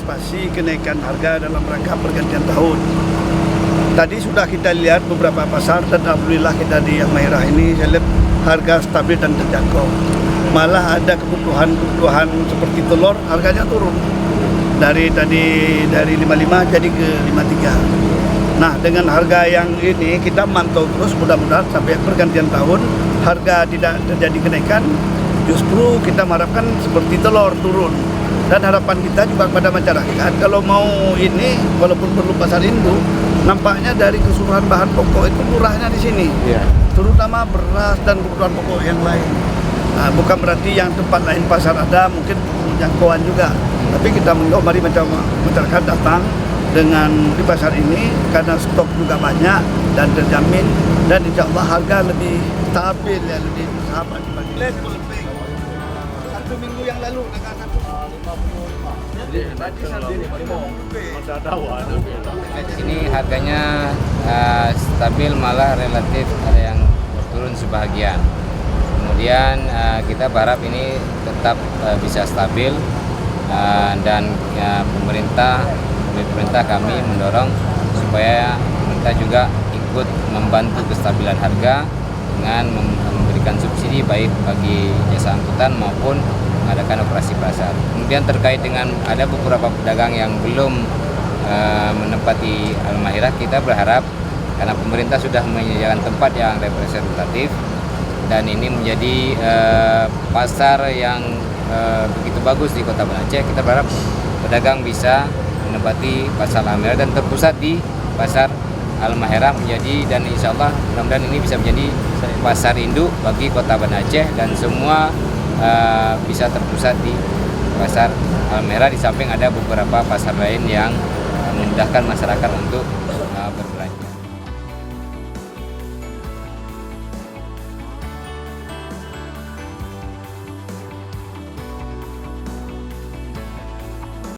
mengantisipasi kenaikan harga dalam rangka pergantian tahun. Tadi sudah kita lihat beberapa pasar dan alhamdulillah kita di Halmahera ini saya lihat harga stabil dan terjangkau. Malah ada kebutuhan seperti telur harganya turun dari 55 jadi ke 53. Nah, dengan harga yang ini kita mantau terus, mudah-mudahan sampai pergantian tahun harga tidak terjadi kenaikan. Justru kita mengharapkan seperti telur turun. Dan harapan kita juga kepada masyarakat kalau mau ini walaupun perlu pasar induk, nampaknya dari keseluruhan bahan pokok itu murahnya di sini. Terutama beras dan kebutuhan pokok yang lain. Nah, bukan berarti yang tempat lain pasar ada mungkin jangkauan juga. Tapi kita mengimbau mari masyarakat datang dengan di pasar ini karena stok juga banyak dan terjamin, dan insya Allah harga lebih stabil ya, lebih sahabat dibanding satu minggu yang lalu Ini harganya stabil, malah relatif ada yang turun sebahagian. Kemudian kita berharap ini tetap bisa stabil, dan pemerintah kami mendorong supaya pemerintah juga ikut membantu kestabilan harga dengan memberikan subsidi baik bagi jasa angkutan maupun mengadakan operasi pasar. Kemudian terkait dengan ada beberapa pedagang yang belum menempati Halmahera, kita berharap karena pemerintah sudah menyediakan tempat yang representatif dan ini menjadi pasar yang begitu bagus di Kota Banda Aceh, kita berharap pedagang bisa menempati pasar Halmahera dan terpusat di pasar Halmahera menjadi, dan insya Allah mudah-mudahan ini bisa menjadi pasar induk bagi Kota Banda Aceh dan semua bisa terpusat di pasar Halmahera, di samping ada beberapa pasar lain yang memudahkan masyarakat untuk